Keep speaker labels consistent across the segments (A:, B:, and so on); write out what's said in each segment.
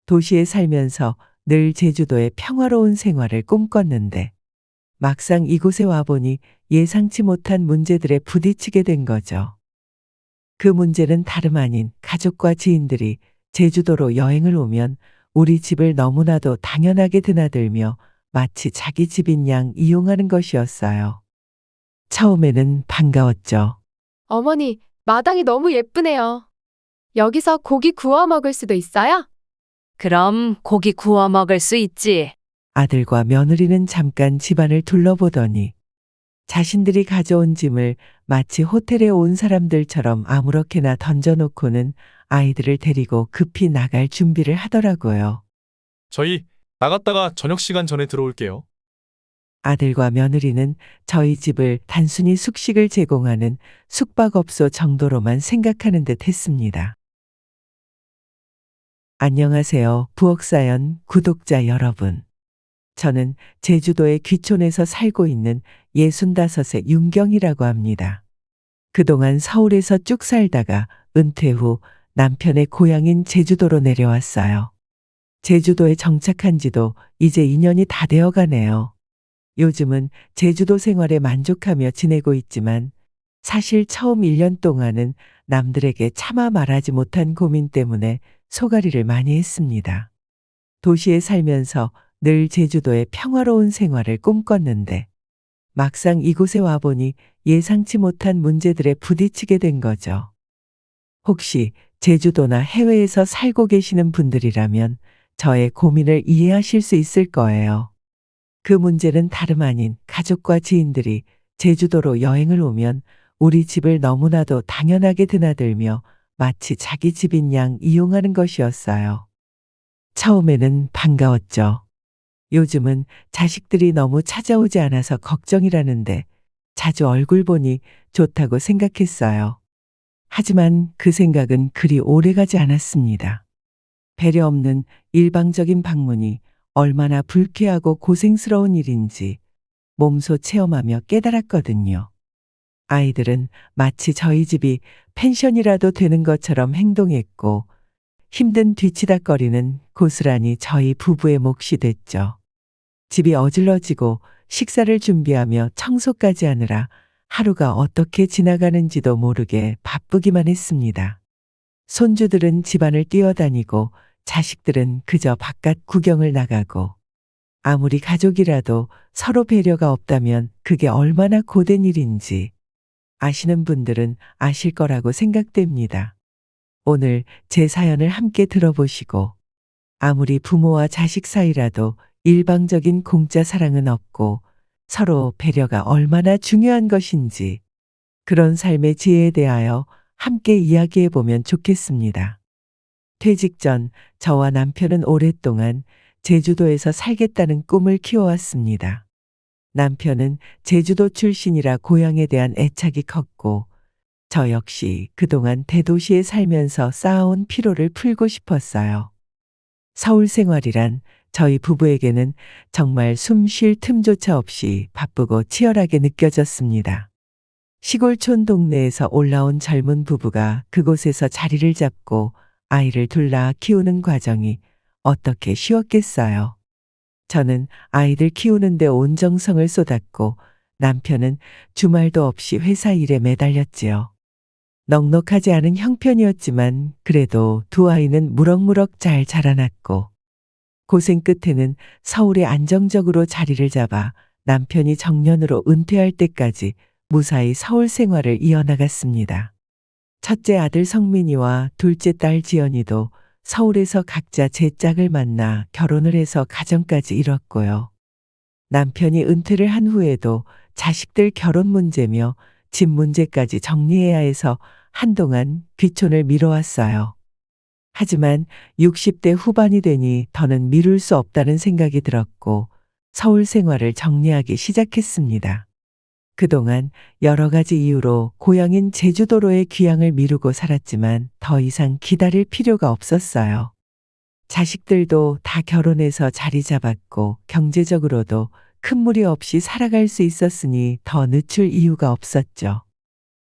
A: 도시에 살면서 늘 제주도의 평화로운 생활을 꿈꿨는데 막상 이곳에 와보니 예상치 못한 문제들에 부딪히게 된 거죠. 그 문제는 다름 아닌 가족과 지인들이 제주도로 여행을 오면 우리 집을 너무나도 당연하게 드나들며 마치 자기 집인 양 이용하는 것이었어요. 처음에는 반가웠죠.
B: 어머니, 마당이 너무 예쁘네요. 여기서 고기 구워 먹을 수도 있어요?
C: 그럼 고기 구워 먹을 수 있지.
A: 아들과 며느리는 잠깐 집안을 둘러보더니 자신들이 가져온 짐을 마치 호텔에 온 사람들처럼 아무렇게나 던져놓고는 아이들을 데리고 급히 나갈 준비를 하더라고요.
D: 저희 나갔다가 저녁 시간 전에 들어올게요.
A: 아들과 며느리는 저희 집을 단순히 숙식을 제공하는 숙박업소 정도로만 생각하는 듯 했습니다. 안녕하세요. 부엌사연 구독자 여러분. 저는 제주도의 귀촌에서 살고 있는 65의 윤경이라고 합니다. 그동안 서울에서 쭉 살다가 은퇴 후 남편의 고향인 제주도로 내려왔어요. 제주도에 정착한 지도 이제 2년이 다 되어 가네요. 요즘은 제주도 생활에 만족하며 지내고 있지만 사실 처음 1년 동안은 남들에게 차마 말하지 못한 고민 때문에 소가리를 많이 했습니다. 도시에 살면서 늘 제주도의 평화로운 생활을 꿈꿨는데 막상 이곳에 와보니 예상치 못한 문제들에 부딪히게 된 거죠. 혹시 제주도나 해외에서 살고 계시는 분들이라면 저의 고민을 이해하실 수 있을 거예요. 그 문제는 다름 아닌 가족과 지인들이 제주도로 여행을 오면 우리 집을 너무나도 당연하게 드나들며 마치 자기 집인 양 이용하는 것이었어요. 처음에는 반가웠죠. 요즘은 자식들이 너무 찾아오지 않아서 걱정이라는데 자주 얼굴 보니 좋다고 생각했어요. 하지만 그 생각은 그리 오래가지 않았습니다. 배려 없는 일방적인 방문이 얼마나 불쾌하고 고생스러운 일인지 몸소 체험하며 깨달았거든요. 아이들은 마치 저희 집이 펜션이라도 되는 것처럼 행동했고 힘든 뒤치다꺼리는 고스란히 저희 부부의 몫이 됐죠. 집이 어질러지고 식사를 준비하며 청소까지 하느라 하루가 어떻게 지나가는지도 모르게 바쁘기만 했습니다. 손주들은 집안을 뛰어다니고 자식들은 그저 바깥 구경을 나가고 아무리 가족이라도 서로 배려가 없다면 그게 얼마나 고된 일인지 아시는 분들은 아실 거라고 생각됩니다. 오늘 제 사연을 함께 들어보시고 아무리 부모와 자식 사이라도 일방적인 공짜 사랑은 없고 서로 배려가 얼마나 중요한 것인지 그런 삶의 지혜에 대하여 함께 이야기해 보면 좋겠습니다. 퇴직 전 저와 남편은 오랫동안 제주도에서 살겠다는 꿈을 키워왔습니다. 남편은 제주도 출신이라 고향에 대한 애착이 컸고 저 역시 그동안 대도시에 살면서 쌓아온 피로를 풀고 싶었어요. 서울 생활이란 저희 부부에게는 정말 숨 쉴 틈조차 없이 바쁘고 치열하게 느껴졌습니다. 시골촌 동네에서 올라온 젊은 부부가 그곳에서 자리를 잡고 아이를 둘 낳아 키우는 과정이 어떻게 쉬웠겠어요. 저는 아이들 키우는데 온 정성을 쏟았고 남편은 주말도 없이 회사 일에 매달렸지요. 넉넉하지 않은 형편이었지만 그래도 두 아이는 무럭무럭 잘 자라났고 고생 끝에는 서울에 안정적으로 자리를 잡아 남편이 정년으로 은퇴할 때까지 무사히 서울 생활을 이어나갔습니다. 첫째 아들 성민이와 둘째 딸 지연이도 서울에서 각자 제 짝을 만나 결혼을 해서 가정까지 이뤘고요. 남편이 은퇴를 한 후에도 자식들 결혼 문제며 집 문제까지 정리해야 해서 한동안 귀촌을 미뤄왔어요. 하지만 60대 후반이 되니 더는 미룰 수 없다는 생각이 들었고 서울 생활을 정리하기 시작했습니다. 그동안 여러 가지 이유로 고향인 제주도로의 귀향을 미루고 살았지만 더 이상 기다릴 필요가 없었어요. 자식들도 다 결혼해서 자리 잡았고 경제적으로도 큰 무리 없이 살아갈 수 있었으니 더 늦출 이유가 없었죠.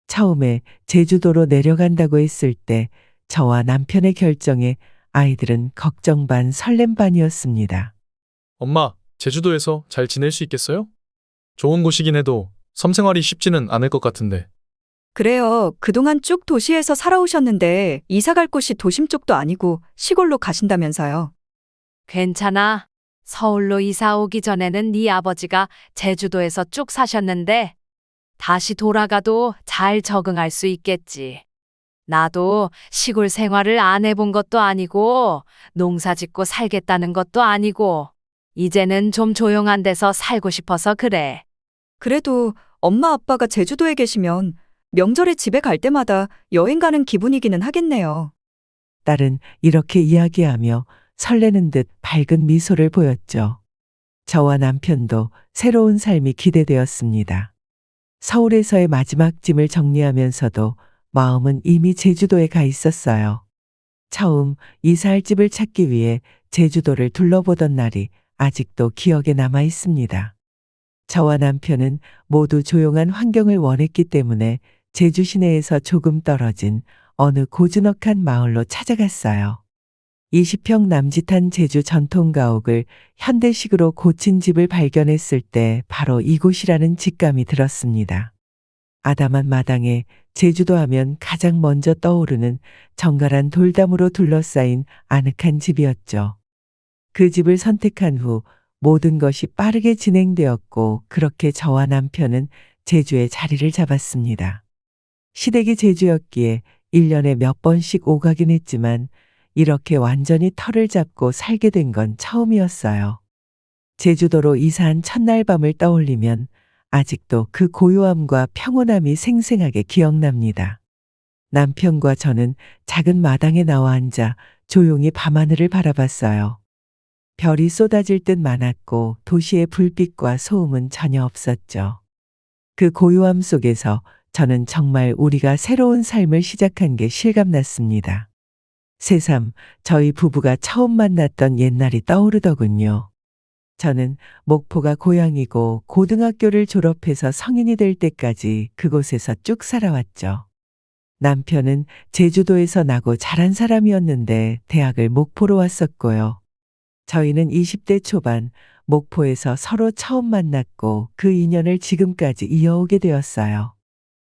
A: 처음에 제주도로 내려간다고 했을 때 저와 남편의 결정에 아이들은 걱정 반 설렘 반이었습니다.
D: 엄마, 제주도에서 잘 지낼 수 있겠어요? 좋은 곳이긴 해도 섬 생활이 쉽지는 않을 것 같은데.
E: 그래요. 그동안 쭉 도시에서 살아오셨는데 이사 갈 곳이 도심 쪽도 아니고 시골로 가신다면서요.
C: 괜찮아. 서울로 이사 오기 전에는 네 아버지가 제주도에서 쭉 사셨는데 다시 돌아가도 잘 적응할 수 있겠지. 나도 시골 생활을 안 해본 것도 아니고 농사 짓고 살겠다는 것도 아니고 이제는 좀 조용한 데서 살고 싶어서 그래.
E: 그래도 엄마 아빠가 제주도에 계시면 명절에 집에 갈 때마다 여행 가는 기분이기는 하겠네요.
A: 딸은 이렇게 이야기하며 설레는 듯 밝은 미소를 보였죠. 저와 남편도 새로운 삶이 기대되었습니다. 서울에서의 마지막 짐을 정리하면서도 마음은 이미 제주도에 가 있었어요. 처음 이사할 집을 찾기 위해 제주도를 둘러보던 날이 아직도 기억에 남아 있습니다. 저와 남편은 모두 조용한 환경을 원했기 때문에 제주 시내에서 조금 떨어진 어느 고즈넉한 마을로 찾아갔어요. 20평 남짓한 제주 전통 가옥을 현대식으로 고친 집을 발견했을 때 바로 이곳이라는 직감이 들었습니다. 아담한 마당에 제주도 하면 가장 먼저 떠오르는 정갈한 돌담으로 둘러싸인 아늑한 집이었죠. 그 집을 선택한 후 모든 것이 빠르게 진행되었고 그렇게 저와 남편은 제주에 자리를 잡았습니다. 시댁이 제주였기에 1년에 몇 번씩 오가긴 했지만 이렇게 완전히 터를 잡고 살게 된 건 처음이었어요. 제주도로 이사한 첫날 밤을 떠올리면 아직도 그 고요함과 평온함이 생생하게 기억납니다. 남편과 저는 작은 마당에 나와 앉아 조용히 밤하늘을 바라봤어요. 별이 쏟아질 듯 많았고 도시의 불빛과 소음은 전혀 없었죠. 그 고요함 속에서 저는 정말 우리가 새로운 삶을 시작한 게 실감났습니다. 새삼 저희 부부가 처음 만났던 옛날이 떠오르더군요. 저는 목포가 고향이고 고등학교를 졸업해서 성인이 될 때까지 그곳에서 쭉 살아왔죠. 남편은 제주도에서 나고 자란 사람이었는데 대학을 목포로 왔었고요. 저희는 20대 초반 목포에서 서로 처음 만났고 그 인연을 지금까지 이어오게 되었어요.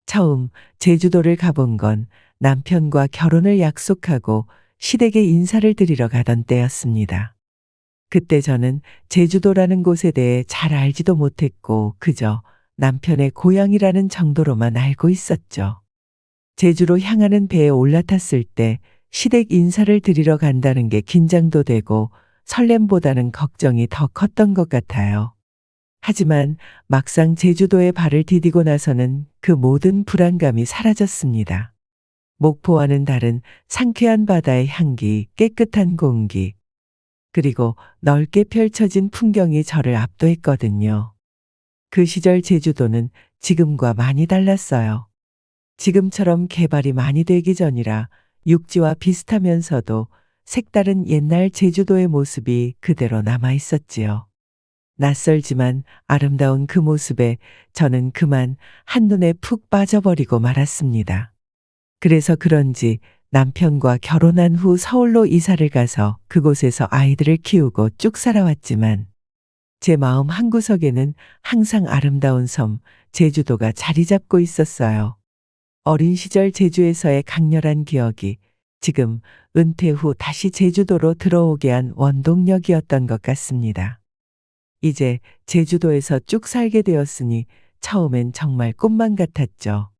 A: 처음 제주도를 가본 건 남편과 결혼을 약속하고 시댁에 인사를 드리러 가던 때였습니다. 그때 저는 제주도라는 곳에 대해 잘 알지도 못했고 그저 남편의 고향이라는 정도로만 알고 있었죠. 제주로 향하는 배에 올라탔을 때 시댁 인사를 드리러 간다는 게 긴장도 되고 설렘보다는 걱정이 더 컸던 것 같아요. 하지만 막상 제주도에 발을 디디고 나서는 그 모든 불안감이 사라졌습니다. 목포와는 다른 상쾌한 바다의 향기, 깨끗한 공기, 그리고 넓게 펼쳐진 풍경이 저를 압도했거든요. 그 시절 제주도는 지금과 많이 달랐어요. 지금처럼 개발이 많이 되기 전이라 육지와 비슷하면서도 색다른 옛날 제주도의 모습이 그대로 남아 있었지요. 낯설지만 아름다운 그 모습에 저는 그만 한눈에 푹 빠져버리고 말았습니다. 그래서 그런지 남편과 결혼한 후 서울로 이사를 가서 그곳에서 아이들을 키우고 쭉 살아왔지만 제 마음 한구석에는 항상 아름다운 섬, 제주도가 자리 잡고 있었어요. 어린 시절 제주에서의 강렬한 기억이 지금 은퇴 후 다시 제주도로 들어오게 한 원동력이었던 것 같습니다. 이제 제주도에서 쭉 살게 되었으니 처음엔 정말 꿈만 같았죠.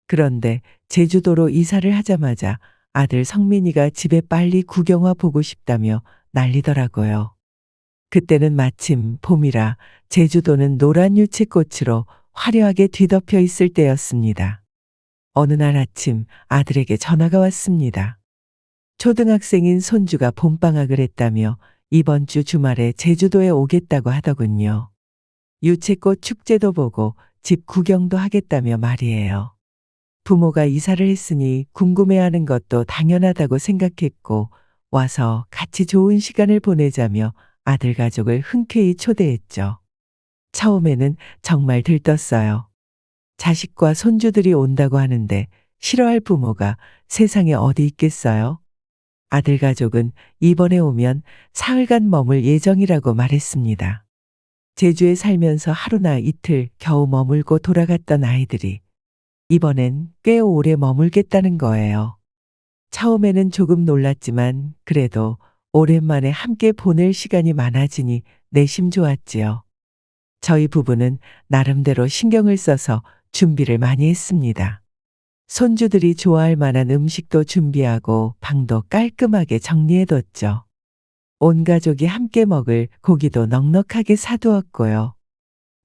A: 그런데 제주도로 이사를 하자마자 아들 성민이가 집에 빨리 구경와 보고 싶다며 난리더라고요. 그때는 마침 봄이라 제주도는 노란 유채꽃으로 화려하게 뒤덮여 있을 때였습니다. 어느 날 아침 아들에게 전화가 왔습니다. 초등학생인 손주가 봄방학을 했다며 이번 주 주말에 제주도에 오겠다고 하더군요. 유채꽃 축제도 보고 집 구경도 하겠다며 말이에요. 부모가 이사를 했으니 궁금해하는 것도 당연하다고 생각했고 와서 같이 좋은 시간을 보내자며 아들 가족을 흔쾌히 초대했죠. 처음에는 정말 들떴어요. 자식과 손주들이 온다고 하는데 싫어할 부모가 세상에 어디 있겠어요? 아들 가족은 이번에 오면 사흘간 머물 예정이라고 말했습니다. 제주에 살면서 하루나 이틀 겨우 머물고 돌아갔던 아이들이 이번엔 꽤 오래 머물겠다는 거예요. 처음에는 조금 놀랐지만 그래도 오랜만에 함께 보낼 시간이 많아지니 내심 좋았지요. 저희 부부는 나름대로 신경을 써서 준비를 많이 했습니다. 손주들이 좋아할 만한 음식도 준비하고 방도 깔끔하게 정리해뒀죠. 온 가족이 함께 먹을 고기도 넉넉하게 사두었고요.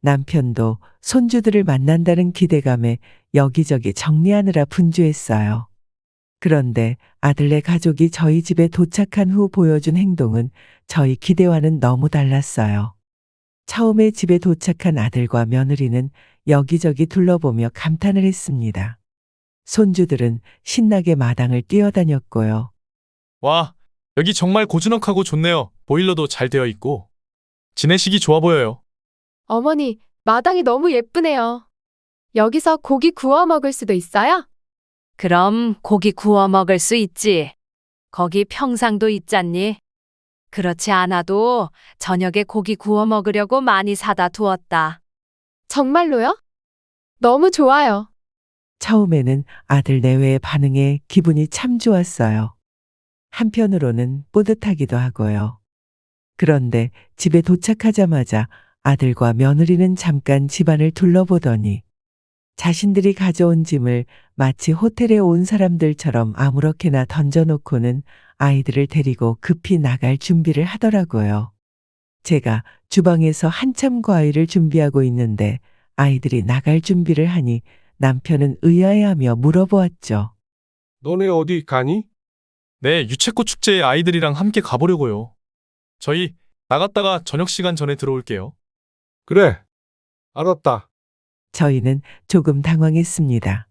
A: 남편도 손주들을 만난다는 기대감에 여기저기 정리하느라 분주했어요. 그런데 아들네 가족이 저희 집에 도착한 후 보여준 행동은 저희 기대와는 너무 달랐어요. 처음에 집에 도착한 아들과 며느리는 여기저기 둘러보며 감탄을 했습니다. 손주들은 신나게 마당을 뛰어다녔고요.
D: 와, 여기 정말 고즈넉하고 좋네요. 보일러도 잘 되어 있고. 지내시기 좋아 보여요.
B: 어머니, 마당이 너무 예쁘네요. 여기서 고기 구워 먹을 수도 있어요?
C: 그럼 고기 구워 먹을 수 있지. 거기 평상도 있잖니. 그렇지 않아도 저녁에 고기 구워 먹으려고 많이 사다 두었다.
B: 정말로요? 너무 좋아요.
A: 처음에는 아들 내외의 반응에 기분이 참 좋았어요. 한편으로는 뿌듯하기도 하고요. 그런데 집에 도착하자마자 아들과 며느리는 잠깐 집안을 둘러보더니 자신들이 가져온 짐을 마치 호텔에 온 사람들처럼 아무렇게나 던져놓고는 아이들을 데리고 급히 나갈 준비를 하더라고요. 제가 주방에서 한참 과일을 준비하고 있는데 아이들이 나갈 준비를 하니 남편은 의아해하며 물어보았죠.
F: 너네 어디 가니?
D: 네, 유채꽃 축제에 아이들이랑 함께 가보려고요. 저희 나갔다가 저녁 시간 전에 들어올게요.
F: 그래, 알았다.
A: 저희는 조금 당황했습니다.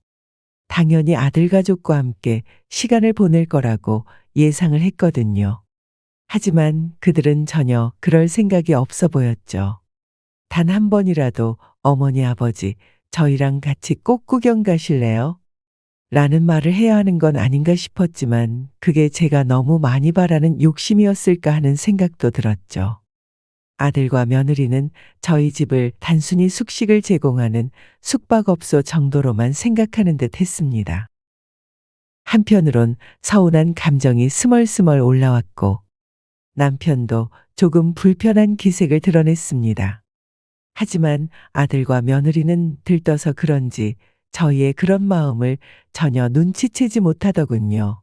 A: 당연히 아들 가족과 함께 시간을 보낼 거라고 예상을 했거든요. 하지만 그들은 전혀 그럴 생각이 없어 보였죠. 단 한 번이라도 어머니 아버지 저희랑 같이 꽃 구경 가실래요? 라는 말을 해야 하는 건 아닌가 싶었지만 그게 제가 너무 많이 바라는 욕심이었을까 하는 생각도 들었죠. 아들과 며느리는 저희 집을 단순히 숙식을 제공하는 숙박업소 정도로만 생각하는 듯 했습니다. 한편으론 서운한 감정이 스멀스멀 올라왔고 남편도 조금 불편한 기색을 드러냈습니다. 하지만 아들과 며느리는 들떠서 그런지 저희의 그런 마음을 전혀 눈치채지 못하더군요.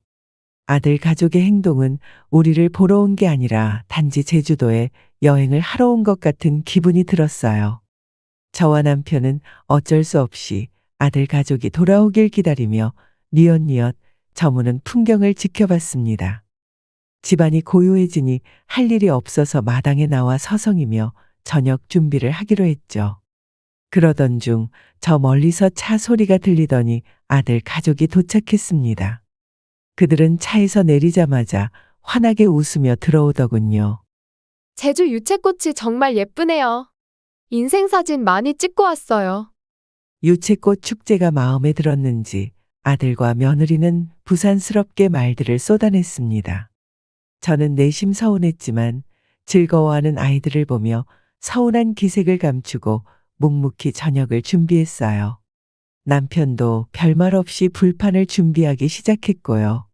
A: 아들 가족의 행동은 우리를 보러 온 게 아니라 단지 제주도에 여행을 하러 온 것 같은 기분이 들었어요. 저와 남편은 어쩔 수 없이 아들 가족이 돌아오길 기다리며 뉘엿뉘엿 저무는 풍경을 지켜봤습니다. 집안이 고요해지니 할 일이 없어서 마당에 나와 서성이며 저녁 준비를 하기로 했죠. 그러던 중 저 멀리서 차 소리가 들리더니 아들 가족이 도착했습니다. 그들은 차에서 내리자마자 환하게 웃으며 들어오더군요.
B: 제주 유채꽃이 정말 예쁘네요. 인생사진 많이 찍고 왔어요.
A: 유채꽃 축제가 마음에 들었는지 아들과 며느리는 부산스럽게 말들을 쏟아냈습니다. 저는 내심 서운했지만 즐거워하는 아이들을 보며 서운한 기색을 감추고 묵묵히 저녁을 준비했어요. 남편도 별말 없이 불판을 준비하기 시작했고요.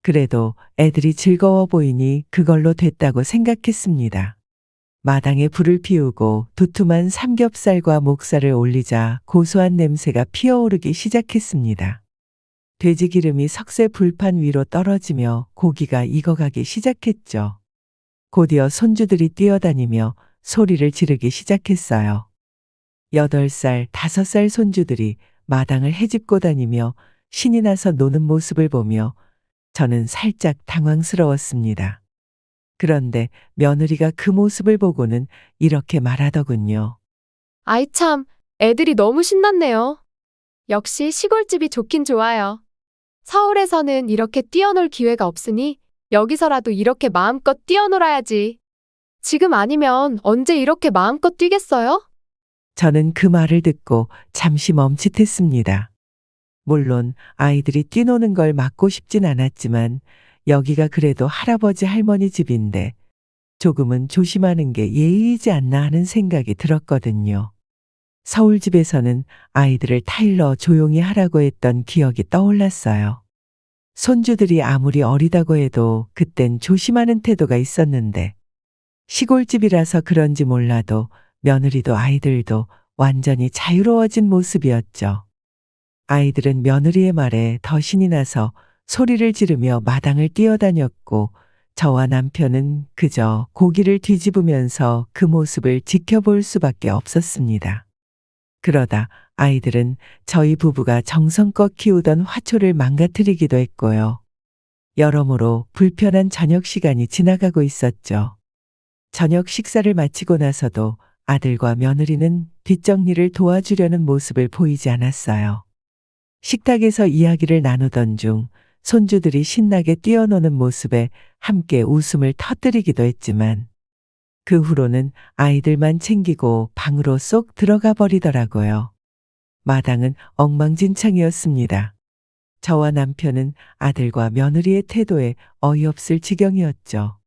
A: 그래도 애들이 즐거워 보이니 그걸로 됐다고 생각했습니다. 마당에 불을 피우고 두툼한 삼겹살과 목살을 올리자 고소한 냄새가 피어오르기 시작했습니다. 돼지 기름이 석쇠 불판 위로 떨어지며 고기가 익어가기 시작했죠. 곧이어 손주들이 뛰어다니며 소리를 지르기 시작했어요. 8살, 5살 손주들이 마당을 헤집고 다니며 신이 나서 노는 모습을 보며 저는 살짝 당황스러웠습니다. 그런데 며느리가 그 모습을 보고는 이렇게 말하더군요.
B: 아이 참, 애들이 너무 신났네요. 역시 시골집이 좋긴 좋아요. 서울에서는 이렇게 뛰어놀 기회가 없으니 여기서라도 이렇게 마음껏 뛰어놀아야지. 지금 아니면 언제 이렇게 마음껏 뛰겠어요?
A: 저는 그 말을 듣고 잠시 멈칫했습니다. 물론 아이들이 뛰노는 걸 막고 싶진 않았지만 여기가 그래도 할아버지 할머니 집인데 조금은 조심하는 게 예의이지 않나 하는 생각이 들었거든요. 서울집에서는 아이들을 타일러 조용히 하라고 했던 기억이 떠올랐어요. 손주들이 아무리 어리다고 해도 그땐 조심하는 태도가 있었는데 시골집이라서 그런지 몰라도 며느리도 아이들도 완전히 자유로워진 모습이었죠. 아이들은 며느리의 말에 더 신이 나서 소리를 지르며 마당을 뛰어다녔고 저와 남편은 그저 고기를 뒤집으면서 그 모습을 지켜볼 수밖에 없었습니다. 그러다 아이들은 저희 부부가 정성껏 키우던 화초를 망가뜨리기도 했고요. 여러모로 불편한 저녁 시간이 지나가고 있었죠. 저녁 식사를 마치고 나서도 아들과 며느리는 뒷정리를 도와주려는 모습을 보이지 않았어요. 식탁에서 이야기를 나누던 중 손주들이 신나게 뛰어노는 모습에 함께 웃음을 터뜨리기도 했지만 그 후로는 아이들만 챙기고 방으로 쏙 들어가 버리더라고요. 마당은 엉망진창이었습니다. 저와 남편은 아들과 며느리의 태도에 어이없을 지경이었죠.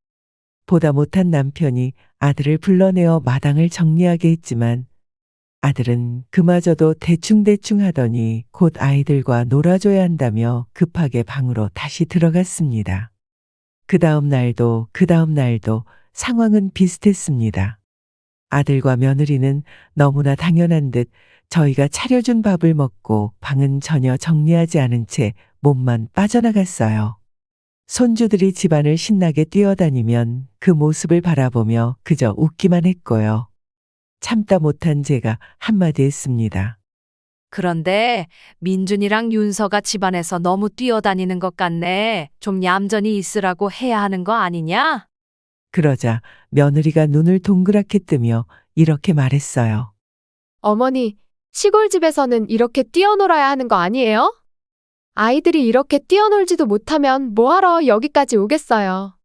A: 보다 못한 남편이 아들을 불러내어 마당을 정리하게 했지만 아들은 그마저도 대충대충 하더니 곧 아이들과 놀아줘야 한다며 급하게 방으로 다시 들어갔습니다. 그 다음 날도 상황은 비슷했습니다. 아들과 며느리는 너무나 당연한 듯 저희가 차려준 밥을 먹고 방은 전혀 정리하지 않은 채 몸만 빠져나갔어요. 손주들이 집안을 신나게 뛰어다니면 그 모습을 바라보며 그저 웃기만 했고요. 참다 못한 제가 한마디 했습니다.
C: 그런데 민준이랑 윤서가 집안에서 너무 뛰어다니는 것 같네. 좀 얌전히 있으라고 해야 하는 거 아니냐?
A: 그러자 며느리가 눈을 동그랗게 뜨며 이렇게 말했어요.
B: 어머니, 시골집에서는 이렇게 뛰어놀아야 하는 거 아니에요? 아이들이 이렇게 뛰어놀지도 못하면 뭐하러 여기까지 오겠어요.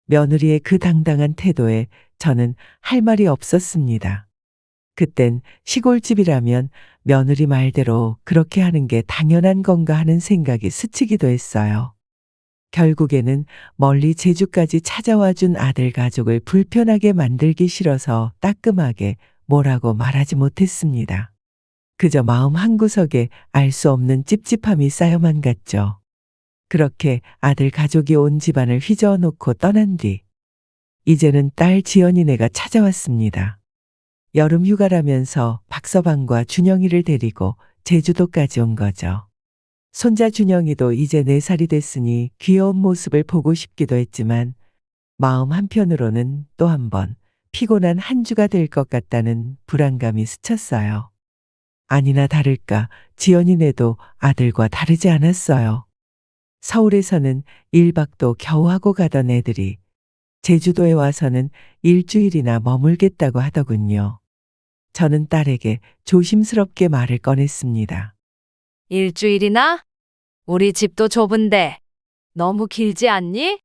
A: 며느리의 그 당당한 태도에 저는 할 말이 없었습니다. 그땐 시골집이라면 며느리 말대로 그렇게 하는 게 당연한 건가 하는 생각이 스치기도 했어요. 결국에는 멀리 제주까지 찾아와 준 아들 가족을 불편하게 만들기 싫어서 따끔하게 뭐라고 말하지 못했습니다. 그저 마음 한구석에 알 수 없는 찝찝함이 쌓여만 갔죠. 그렇게 아들 가족이 온 집안을 휘저어놓고 떠난 뒤 이제는 딸 지연이네가 찾아왔습니다. 여름 휴가라면서 박서방과 준영이를 데리고 제주도까지 온 거죠. 손자 준영이도 이제 4살이 됐으니 귀여운 모습을 보고 싶기도 했지만 마음 한편으로는 또 한 번 피곤한 한 주가 될 것 같다는 불안감이 스쳤어요. 아니나 다를까 지연이네도 아들과 다르지 않았어요. 서울에서는 1박도 겨우 하고 가던 애들이 제주도에 와서는 일주일이나 머물겠다고 하더군요. 저는 딸에게 조심스럽게 말을 꺼냈습니다.
C: 일주일이나? 우리 집도 좁은데 너무 길지 않니?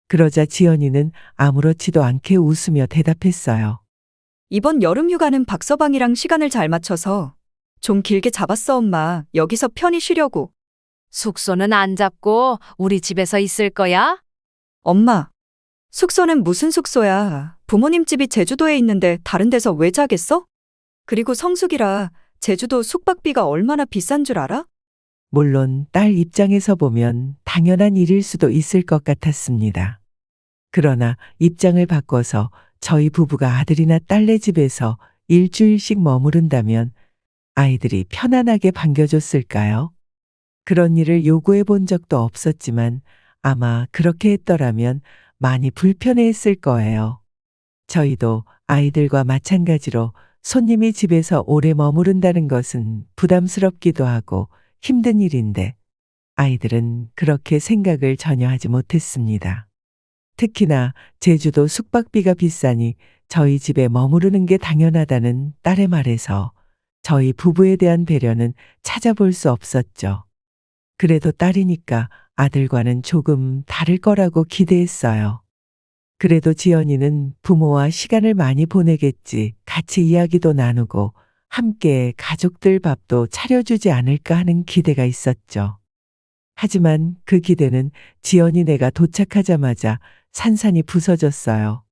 A: 그러자 지연이는 아무렇지도 않게 웃으며 대답했어요.
E: 이번 여름 휴가는 박서방이랑 시간을 잘 맞춰서 좀 길게 잡았어, 엄마. 여기서 편히 쉬려고.
C: 숙소는 안 잡고 우리 집에서 있을 거야?
E: 엄마, 숙소는 무슨 숙소야. 부모님 집이 제주도에 있는데 다른 데서 왜 자겠어? 그리고 성수기라 제주도 숙박비가 얼마나 비싼 줄 알아?
A: 물론 딸 입장에서 보면 당연한 일일 수도 있을 것 같았습니다. 그러나 입장을 바꿔서 저희 부부가 아들이나 딸네 집에서 일주일씩 머무른다면 아이들이 편안하게 반겨줬을까요? 그런 일을 요구해 본 적도 없었지만 아마 그렇게 했더라면 많이 불편해했을 거예요. 저희도 아이들과 마찬가지로 손님이 집에서 오래 머무른다는 것은 부담스럽기도 하고 힘든 일인데 아이들은 그렇게 생각을 전혀 하지 못했습니다. 특히나 제주도 숙박비가 비싸니 저희 집에 머무르는 게 당연하다는 딸의 말에서 저희 부부에 대한 배려는 찾아볼 수 없었죠. 그래도 딸이니까 아들과는 조금 다를 거라고 기대했어요. 그래도 지연이는 부모와 시간을 많이 보내겠지, 같이 이야기도 나누고 함께 가족들 밥도 차려주지 않을까 하는 기대가 있었죠. 하지만 그 기대는 지연이 내가 도착하자마자 산산이 부서졌어요.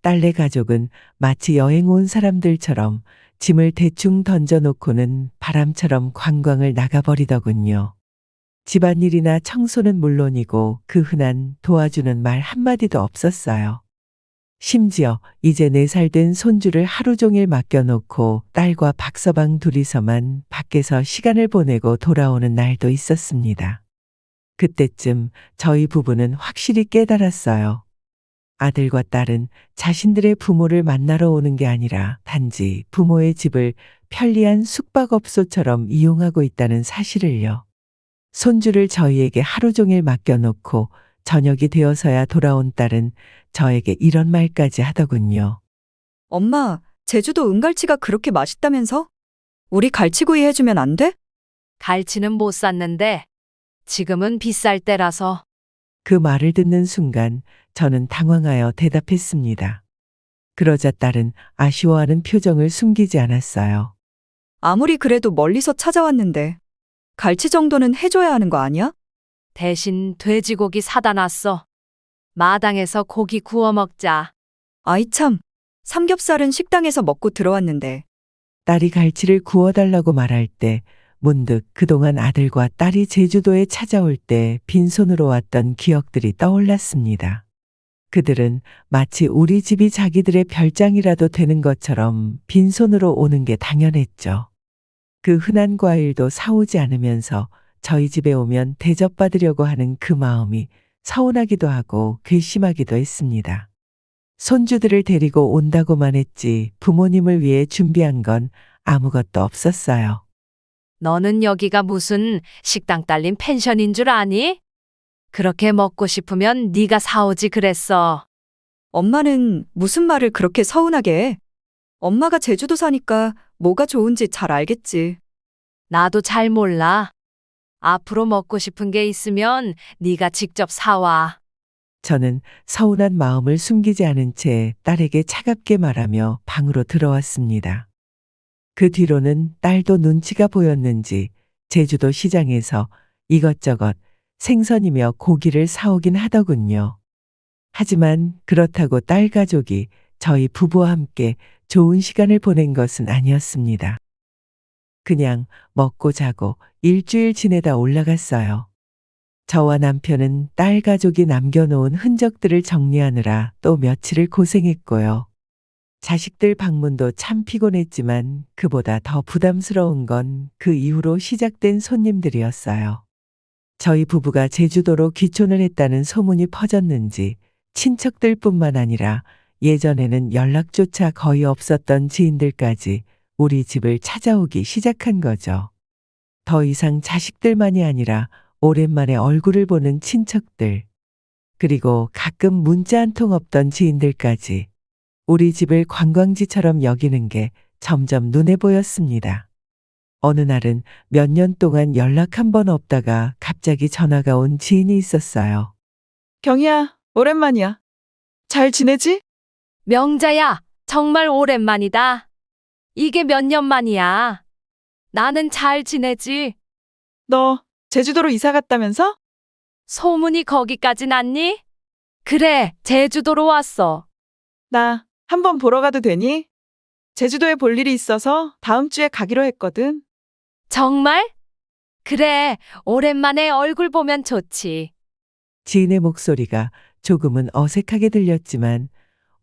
A: 딸네 가족은 마치 여행 온 사람들처럼 짐을 대충 던져놓고는 바람처럼 관광을 나가버리더군요. 집안일이나 청소는 물론이고 그 흔한 도와주는 말 한마디도 없었어요. 심지어 이제 4살 된 손주를 하루 종일 맡겨놓고 딸과 박서방 둘이서만 밖에서 시간을 보내고 돌아오는 날도 있었습니다. 그때쯤 저희 부부는 확실히 깨달았어요. 아들과 딸은 자신들의 부모를 만나러 오는 게 아니라 단지 부모의 집을 편리한 숙박업소처럼 이용하고 있다는 사실을요. 손주를 저희에게 하루 종일 맡겨놓고 저녁이 되어서야 돌아온 딸은 저에게 이런 말까지 하더군요.
E: 엄마, 제주도 은갈치가 그렇게 맛있다면서? 우리 갈치구이 해주면 안 돼?
C: 갈치는 못 샀는데 지금은 비쌀 때라서.
A: 그 말을 듣는 순간 저는 당황하여 대답했습니다. 그러자 딸은 아쉬워하는 표정을 숨기지 않았어요.
E: 아무리 그래도 멀리서 찾아왔는데 갈치 정도는 해줘야 하는 거 아니야?
C: 대신 돼지고기 사다 놨어. 마당에서 고기 구워 먹자.
E: 아이 참, 삼겹살은 식당에서 먹고 들어왔는데.
A: 딸이 갈치를 구워달라고 말할 때 문득 그동안 아들과 딸이 제주도에 찾아올 때 빈손으로 왔던 기억들이 떠올랐습니다. 그들은 마치 우리 집이 자기들의 별장이라도 되는 것처럼 빈손으로 오는 게 당연했죠. 그 흔한 과일도 사오지 않으면서 저희 집에 오면 대접받으려고 하는 그 마음이 서운하기도 하고 괘씸하기도 했습니다. 손주들을 데리고 온다고만 했지 부모님을 위해 준비한 건 아무것도 없었어요.
C: 너는 여기가 무슨 식당 딸린 펜션인 줄 아니? 그렇게 먹고 싶으면 네가 사오지 그랬어.
E: 엄마는 무슨 말을 그렇게 서운하게 해? 엄마가 제주도 사니까 뭐가 좋은지 잘 알겠지.
C: 나도 잘 몰라. 앞으로 먹고 싶은 게 있으면 네가 직접 사와.
A: 저는 서운한 마음을 숨기지 않은 채 딸에게 차갑게 말하며 방으로 들어왔습니다. 그 뒤로는 딸도 눈치가 보였는지 제주도 시장에서 이것저것 생선이며 고기를 사오긴 하더군요. 하지만 그렇다고 딸 가족이 저희 부부와 함께 좋은 시간을 보낸 것은 아니었습니다. 그냥 먹고 자고 일주일 지내다 올라갔어요. 저와 남편은 딸 가족이 남겨놓은 흔적들을 정리하느라 또 며칠을 고생했고요. 자식들 방문도 참 피곤했지만 그보다 더 부담스러운 건 그 이후로 시작된 손님들이었어요. 저희 부부가 제주도로 귀촌을 했다는 소문이 퍼졌는지 친척들뿐만 아니라 예전에는 연락조차 거의 없었던 지인들까지 우리 집을 찾아오기 시작한 거죠. 더 이상 자식들만이 아니라 오랜만에 얼굴을 보는 친척들, 그리고 가끔 문자 한 통 없던 지인들까지 우리 집을 관광지처럼 여기는 게 점점 눈에 보였습니다. 어느 날은 몇 년 동안 연락 한 번 없다가 갑자기 전화가 온 지인이 있었어요.
G: 경희야, 오랜만이야. 잘 지내지?
C: 명자야, 정말 오랜만이다. 이게 몇 년 만이야. 나는 잘 지내지.
G: 너 제주도로 이사 갔다면서?
C: 소문이 거기까지 났니? 그래, 제주도로 왔어.
G: 나 한번 보러 가도 되니? 제주도에 볼 일이 있어서 다음 주에 가기로 했거든.
C: 정말? 그래, 오랜만에 얼굴 보면 좋지.
A: 지인의 목소리가 조금은 어색하게 들렸지만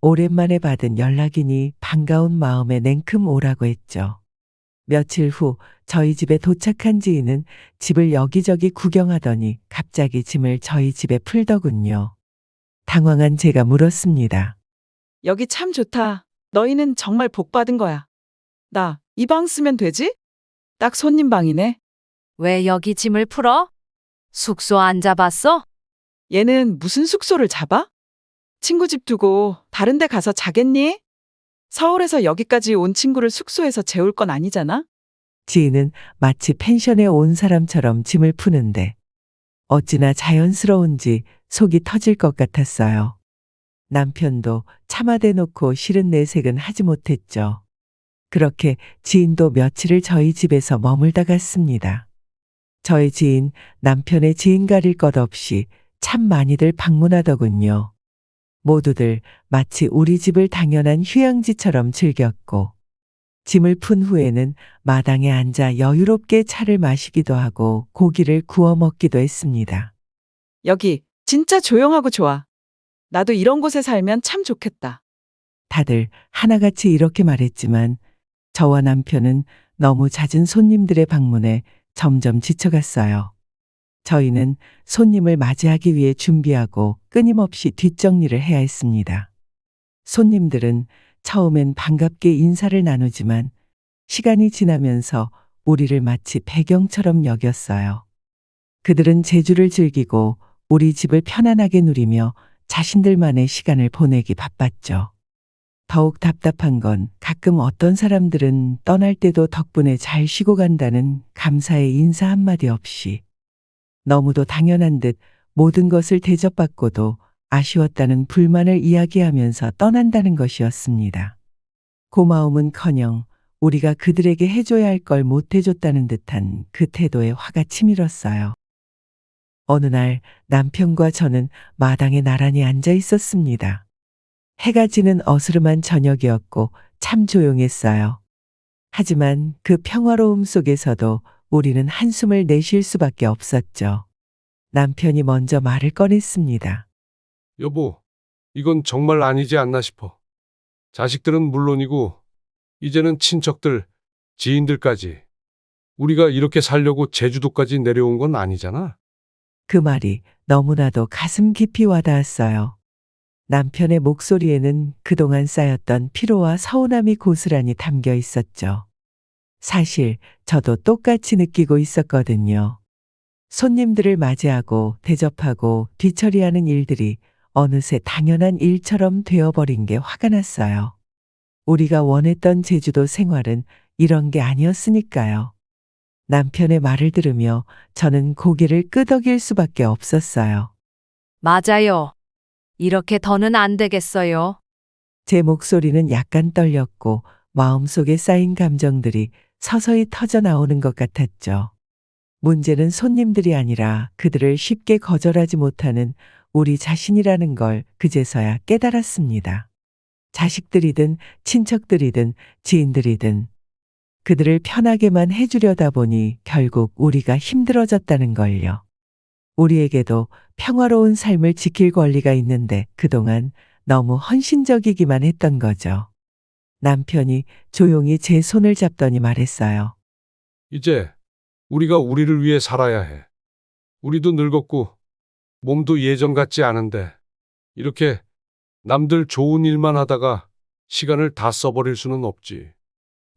A: 오랜만에 받은 연락이니 반가운 마음에 냉큼 오라고 했죠. 며칠 후 저희 집에 도착한 지인은 집을 여기저기 구경하더니 갑자기 짐을 저희 집에 풀더군요. 당황한 제가 물었습니다.
G: 여기 참 좋다. 너희는 정말 복 받은 거야. 나 이 방 쓰면 되지? 딱 손님 방이네.
C: 왜 여기 짐을 풀어? 숙소 안 잡았어?
G: 얘는 무슨 숙소를 잡아? 친구 집 두고 다른 데 가서 자겠니? 서울에서 여기까지 온 친구를 숙소에서 재울 건 아니잖아?
A: 지인은 마치 펜션에 온 사람처럼 짐을 푸는데 어찌나 자연스러운지 속이 터질 것 같았어요. 남편도 참아대놓고 싫은 내색은 하지 못했죠. 그렇게 지인도 며칠을 저희 집에서 머물다 갔습니다. 저의 지인, 남편의 지인 가릴 것 없이 참 많이들 방문하더군요. 모두들 마치 우리 집을 당연한 휴양지처럼 즐겼고, 짐을 푼 후에는 마당에 앉아 여유롭게 차를 마시기도 하고 고기를 구워 먹기도 했습니다.
G: 여기 진짜 조용하고 좋아. 나도 이런 곳에 살면 참 좋겠다.
A: 다들 하나같이 이렇게 말했지만 저와 남편은 너무 잦은 손님들의 방문에 점점 지쳐갔어요. 저희는 손님을 맞이하기 위해 준비하고 끊임없이 뒷정리를 해야 했습니다. 손님들은 처음엔 반갑게 인사를 나누지만 시간이 지나면서 우리를 마치 배경처럼 여겼어요. 그들은 제주를 즐기고 우리 집을 편안하게 누리며 자신들만의 시간을 보내기 바빴죠. 더욱 답답한 건 가끔 어떤 사람들은 떠날 때도 덕분에 잘 쉬고 간다는 감사의 인사 한마디 없이 너무도 당연한 듯 모든 것을 대접받고도 아쉬웠다는 불만을 이야기하면서 떠난다는 것이었습니다. 고마움은커녕 우리가 그들에게 해줘야 할 걸 못해줬다는 듯한 그 태도에 화가 치밀었어요. 어느 날 남편과 저는 마당에 나란히 앉아 있었습니다. 해가 지는 어스름한 저녁이었고 참 조용했어요. 하지만 그 평화로움 속에서도 우리는 한숨을 내쉴 수밖에 없었죠. 남편이 먼저 말을 꺼냈습니다.
F: 여보, 이건 정말 아니지 않나 싶어. 자식들은 물론이고, 이제는 친척들, 지인들까지. 우리가 이렇게 살려고 제주도까지 내려온 건 아니잖아.
A: 그 말이 너무나도 가슴 깊이 와닿았어요. 남편의 목소리에는 그동안 쌓였던 피로와 서운함이 고스란히 담겨 있었죠. 사실 저도 똑같이 느끼고 있었거든요. 손님들을 맞이하고 대접하고 뒤처리하는 일들이 어느새 당연한 일처럼 되어버린 게 화가 났어요. 우리가 원했던 제주도 생활은 이런 게 아니었으니까요. 남편의 말을 들으며 저는 고개를 끄덕일 수밖에 없었어요.
C: 맞아요. 이렇게 더는 안 되겠어요.
A: 제 목소리는 약간 떨렸고 마음속에 쌓인 감정들이 서서히 터져 나오는 것 같았죠. 문제는 손님들이 아니라 그들을 쉽게 거절하지 못하는 우리 자신이라는 걸 그제서야 깨달았습니다. 자식들이든 친척들이든 지인들이든 그들을 편하게만 해주려다 보니 결국 우리가 힘들어졌다는 걸요. 우리에게도 평화로운 삶을 지킬 권리가 있는데 그동안 너무 헌신적이기만 했던 거죠. 남편이 조용히 제 손을 잡더니 말했어요.
F: 이제 우리가 우리를 위해 살아야 해. 우리도 늙었고 몸도 예전 같지 않은데 이렇게 남들 좋은 일만 하다가 시간을 다 써버릴 수는 없지.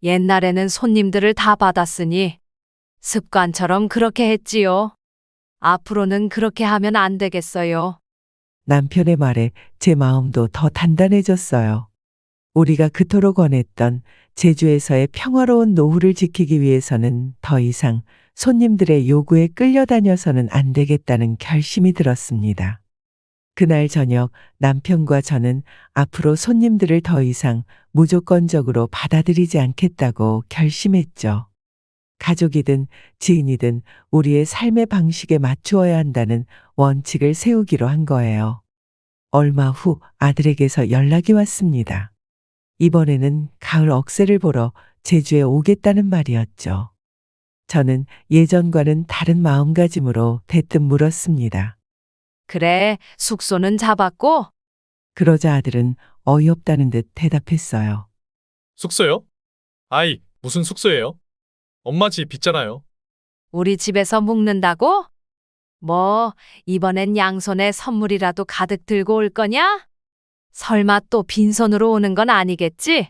C: 옛날에는 손님들을 다 받았으니 습관처럼 그렇게 했지요. 앞으로는 그렇게 하면 안 되겠어요.
A: 남편의 말에 제 마음도 더 단단해졌어요. 우리가 그토록 원했던 제주에서의 평화로운 노후를 지키기 위해서는 더 이상 손님들의 요구에 끌려다녀서는 안 되겠다는 결심이 들었습니다. 그날 저녁 남편과 저는 앞으로 손님들을 더 이상 무조건적으로 받아들이지 않겠다고 결심했죠. 가족이든 지인이든 우리의 삶의 방식에 맞추어야 한다는 원칙을 세우기로 한 거예요. 얼마 후 아들에게서 연락이 왔습니다. 이번에는 가을 억새를 보러 제주에 오겠다는 말이었죠. 저는 예전과는 다른 마음가짐으로 대뜸 물었습니다.
C: 그래, 숙소는 잡았고?
A: 그러자 아들은 어이없다는 듯 대답했어요.
D: 숙소요? 아이, 무슨 숙소예요? 엄마 집 있잖아요.
C: 우리 집에서 묵는다고? 뭐, 이번엔 양손에 선물이라도 가득 들고 올 거냐? 설마 또 빈손으로 오는 건 아니겠지?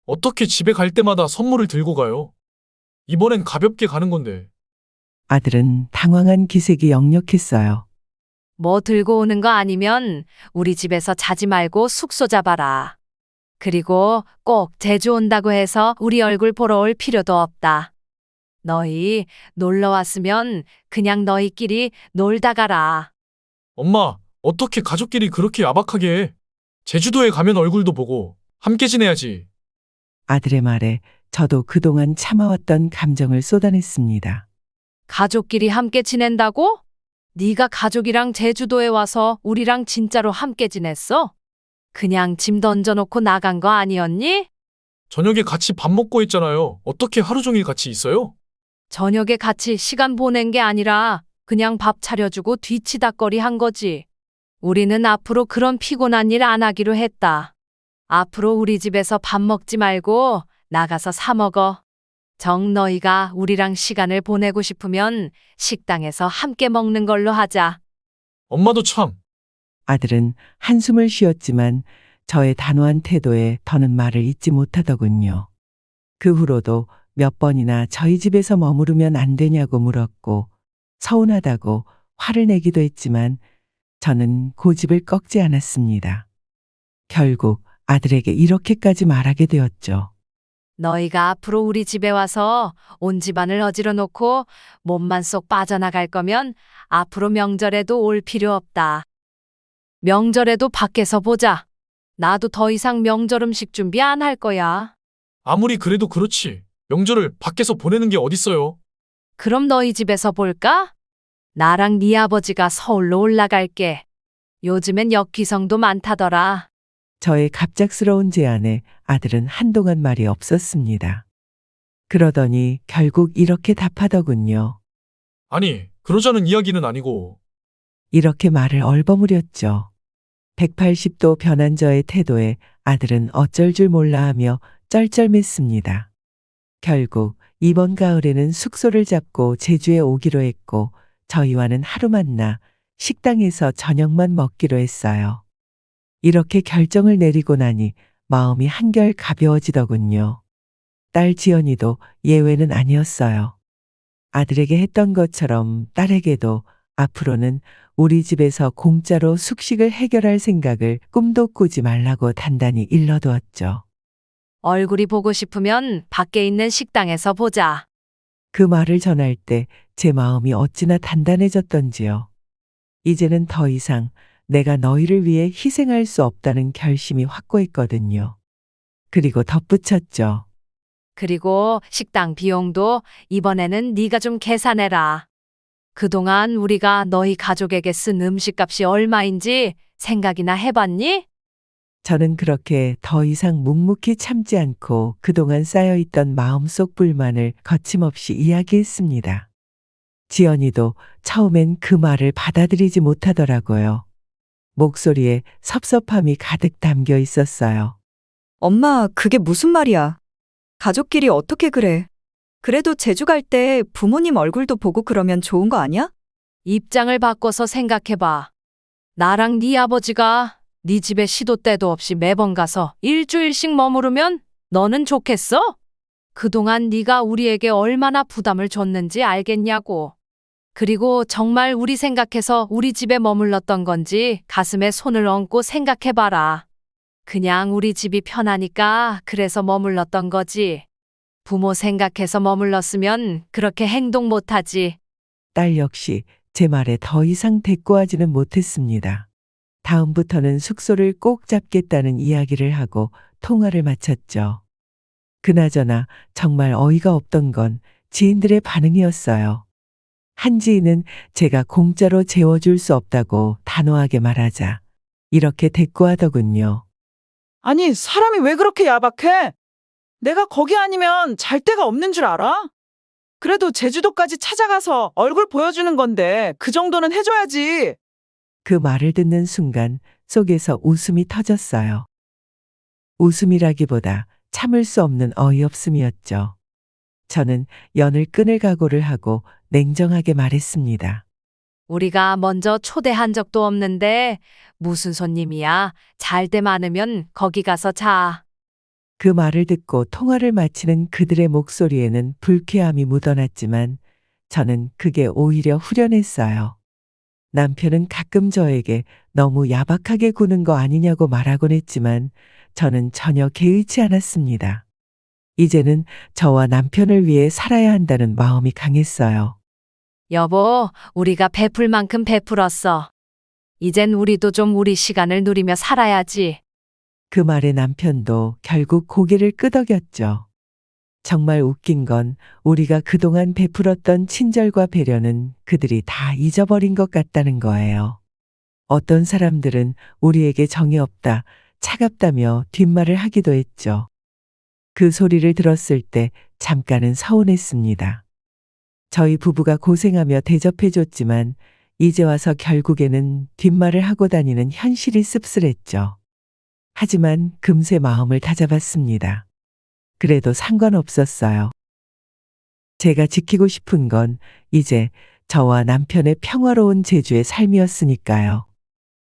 D: 어떻게 집에 갈 때마다 선물을 들고 가요? 이번엔 가볍게 가는 건데.
A: 아들은 당황한 기색이 역력했어요.
C: 뭐 들고 오는 거 아니면 우리 집에서 자지 말고 숙소 잡아라. 그리고 꼭 제주 온다고 해서 우리 얼굴 보러 올 필요도 없다. 너희 놀러 왔으면 그냥 너희끼리 놀다 가라.
D: 엄마, 어떻게 가족끼리 그렇게 야박하게 해? 제주도에 가면 얼굴도 보고 함께 지내야지.
A: 아들의 말에 저도 그동안 참아왔던 감정을 쏟아냈습니다.
C: 가족끼리 함께 지낸다고? 네가 가족이랑 제주도에 와서 우리랑 진짜로 함께 지냈어? 그냥 짐 던져놓고 나간 거 아니었니?
D: 저녁에 같이 밥 먹고 있잖아요. 어떻게 하루 종일 같이 있어요?
C: 저녁에 같이 시간 보낸 게 아니라 그냥 밥 차려주고 뒤치다꺼리 한 거지. 우리는 앞으로 그런 피곤한 일 안 하기로 했다. 앞으로 우리 집에서 밥 먹지 말고 나가서 사 먹어. 너희가 우리랑 시간을 보내고 싶으면 식당에서 함께 먹는 걸로 하자.
D: 엄마도 참.
A: 아들은 한숨을 쉬었지만 저의 단호한 태도에 더는 말을 잇지 못하더군요. 그 후로도 몇 번이나 저희 집에서 머무르면 안 되냐고 물었고 서운하다고 화를 내기도 했지만 저는 고집을 꺾지 않았습니다. 결국 아들에게 이렇게까지 말하게 되었죠.
C: 너희가 앞으로 우리 집에 와서 온 집안을 어지러 놓고 몸만 쏙 빠져나갈 거면 앞으로 명절에도 올 필요 없다. 명절에도 밖에서 보자. 나도 더 이상 명절 음식 준비 안 할 거야.
D: 아무리 그래도 그렇지. 명절을 밖에서 보내는 게 어딨어요?
C: 그럼 너희 집에서 볼까? 나랑 네 아버지가 서울로 올라갈게. 요즘엔 역기성도 많다더라.
A: 저의 갑작스러운 제안에 아들은 한동안 말이 없었습니다. 그러더니 결국 이렇게 답하더군요.
D: 아니, 그러자는 이야기는 아니고.
A: 이렇게 말을 얼버무렸죠. 180도 변한 저의 태도에 아들은 어쩔 줄 몰라 하며 쩔쩔맸습니다. 결국 이번 가을에는 숙소를 잡고 제주에 오기로 했고 저희와는 하루 만나 식당에서 저녁만 먹기로 했어요. 이렇게 결정을 내리고 나니 마음이 한결 가벼워지더군요. 딸 지연이도 예외는 아니었어요. 아들에게 했던 것처럼 딸에게도 앞으로는 우리 집에서 공짜로 숙식을 해결할 생각을 꿈도 꾸지 말라고 단단히 일러두었죠.
C: 얼굴이 보고 싶으면 밖에 있는 식당에서 보자.
A: 그 말을 전할 때 제 마음이 어찌나 단단해졌던지요. 이제는 더 이상 내가 너희를 위해 희생할 수 없다는 결심이 확고했거든요. 그리고 덧붙였죠.
C: 그리고 식당 비용도 이번에는 네가 좀 계산해라. 그동안 우리가 너희 가족에게 쓴 음식값이 얼마인지 생각이나 해봤니?
A: 저는 그렇게 더 이상 묵묵히 참지 않고 그동안 쌓여있던 마음속 불만을 거침없이 이야기했습니다. 지연이도 처음엔 그 말을 받아들이지 못하더라고요. 목소리에 섭섭함이 가득 담겨 있었어요.
E: 엄마, 그게 무슨 말이야? 가족끼리 어떻게 그래? 그래도 제주 갈 때 부모님 얼굴도 보고 그러면 좋은 거 아니야?
C: 입장을 바꿔서 생각해봐. 나랑 네 아버지가 네 집에 시도 때도 없이 매번 가서 일주일씩 머무르면 너는 좋겠어? 그동안 네가 우리에게 얼마나 부담을 줬는지 알겠냐고. 그리고 정말 우리 생각해서 우리 집에 머물렀던 건지 가슴에 손을 얹고 생각해봐라. 그냥 우리 집이 편하니까 그래서 머물렀던 거지. 부모 생각해서 머물렀으면 그렇게 행동 못하지.
A: 딸 역시 제 말에 더 이상 대꾸하지는 못했습니다. 다음부터는 숙소를 꼭 잡겠다는 이야기를 하고 통화를 마쳤죠. 그나저나 정말 어이가 없던 건 지인들의 반응이었어요. 한 지인은 제가 공짜로 재워줄 수 없다고 단호하게 말하자 이렇게 대꾸하더군요.
G: 아니, 사람이 왜 그렇게 야박해? 내가 거기 아니면 잘 데가 없는 줄 알아? 그래도 제주도까지 찾아가서 얼굴 보여주는 건데 그 정도는 해줘야지.
A: 그 말을 듣는 순간 속에서 웃음이 터졌어요. 웃음이라기보다 참을 수 없는 어이없음이었죠. 저는 연을 끊을 각오를 하고 냉정하게 말했습니다.
C: 우리가 먼저 초대한 적도 없는데 무슨 손님이야. 잘 때 많으면 거기 가서 자.
A: 그 말을 듣고 통화를 마치는 그들의 목소리에는 불쾌함이 묻어났지만 저는 그게 오히려 후련했어요. 남편은 가끔 저에게 너무 야박하게 구는 거 아니냐고 말하곤 했지만 저는 전혀 개의치 않았습니다. 이제는 저와 남편을 위해 살아야 한다는 마음이 강했어요.
C: 여보, 우리가 베풀 만큼 베풀었어. 이젠 우리도 좀 우리 시간을 누리며 살아야지.
A: 그 말에 남편도 결국 고개를 끄덕였죠. 정말 웃긴 건 우리가 그동안 베풀었던 친절과 배려는 그들이 다 잊어버린 것 같다는 거예요. 어떤 사람들은 우리에게 정이 없다, 차갑다며 뒷말을 하기도 했죠. 그 소리를 들었을 때 잠깐은 서운했습니다. 저희 부부가 고생하며 대접해줬지만 이제 와서 결국에는 뒷말을 하고 다니는 현실이 씁쓸했죠. 하지만 금세 마음을 다잡았습니다. 그래도 상관없었어요. 제가 지키고 싶은 건 이제 저와 남편의 평화로운 제주의 삶이었으니까요.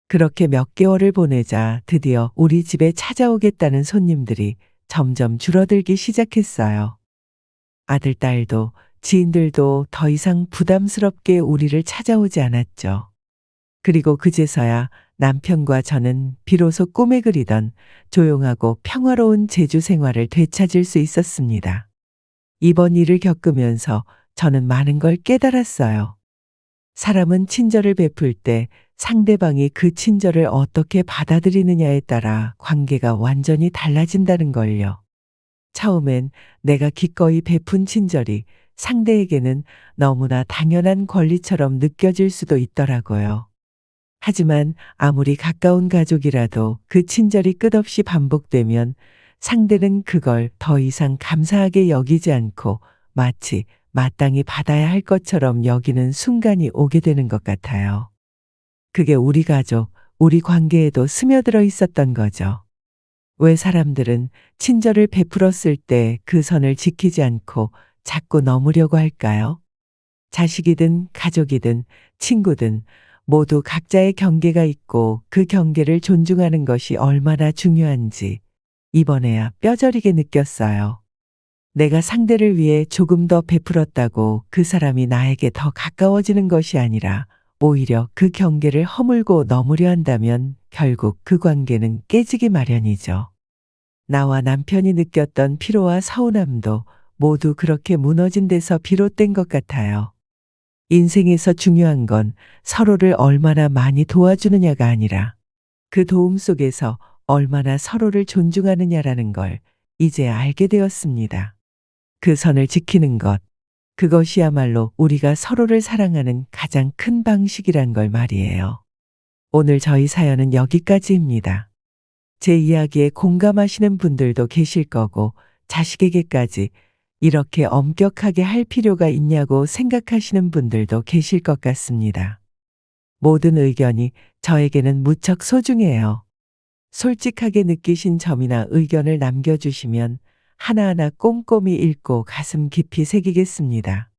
A: 그렇게 몇 개월을 보내자 드디어 우리 집에 찾아오겠다는 손님들이 점점 줄어들기 시작했어요. 아들, 딸도 지인들도 더 이상 부담스럽게 우리를 찾아오지 않았죠. 그리고 그제서야 남편과 저는 비로소 꿈에 그리던 조용하고 평화로운 제주 생활을 되찾을 수 있었습니다. 이번 일을 겪으면서 저는 많은 걸 깨달았어요. 사람은 친절을 베풀 때 상대방이 그 친절을 어떻게 받아들이느냐에 따라 관계가 완전히 달라진다는 걸요. 처음엔 내가 기꺼이 베푼 친절이 상대에게는 너무나 당연한 권리처럼 느껴질 수도 있더라고요. 하지만 아무리 가까운 가족이라도 그 친절이 끝없이 반복되면 상대는 그걸 더 이상 감사하게 여기지 않고 마치 마땅히 받아야 할 것처럼 여기는 순간이 오게 되는 것 같아요. 그게 우리 가족, 우리 관계에도 스며들어 있었던 거죠. 왜 사람들은 친절을 베풀었을 때 그 선을 지키지 않고 자꾸 넘으려고 할까요? 자식이든 가족이든 친구든 모두 각자의 경계가 있고 그 경계를 존중하는 것이 얼마나 중요한지 이번에야 뼈저리게 느꼈어요. 내가 상대를 위해 조금 더 베풀었다고 그 사람이 나에게 더 가까워지는 것이 아니라 오히려 그 경계를 허물고 넘으려 한다면 결국 그 관계는 깨지기 마련이죠. 나와 남편이 느꼈던 피로와 서운함도 모두 그렇게 무너진 데서 비롯된 것 같아요. 인생에서 중요한 건 서로를 얼마나 많이 도와주느냐가 아니라 그 도움 속에서 얼마나 서로를 존중하느냐라는 걸 이제 알게 되었습니다. 그 선을 지키는 것, 그것이야말로 우리가 서로를 사랑하는 가장 큰 방식이란 걸 말이에요. 오늘 저희 사연은 여기까지입니다. 제 이야기에 공감하시는 분들도 계실 거고 자식에게까지 이렇게 엄격하게 할 필요가 있냐고 생각하시는 분들도 계실 것 같습니다. 모든 의견이 저에게는 무척 소중해요. 솔직하게 느끼신 점이나 의견을 남겨주시면 하나하나 꼼꼼히 읽고 가슴 깊이 새기겠습니다.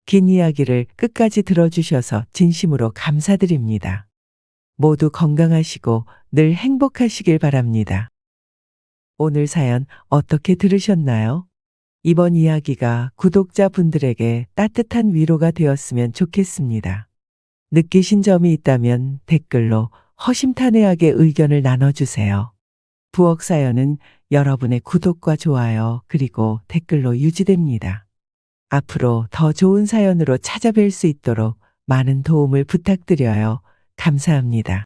A: 긴 이야기를 끝까지 들어주셔서 진심으로 감사드립니다. 모두 건강하시고 늘 행복하시길 바랍니다. 오늘 사연 어떻게 들으셨나요? 이번 이야기가 구독자분들에게 따뜻한 위로가 되었으면 좋겠습니다. 느끼신 점이 있다면 댓글로 허심탄회하게 의견을 나눠주세요. 부엌 사연은 여러분의 구독과 좋아요 그리고 댓글로 유지됩니다. 앞으로 더 좋은 사연으로 찾아뵐 수 있도록 많은 도움을 부탁드려요. 감사합니다.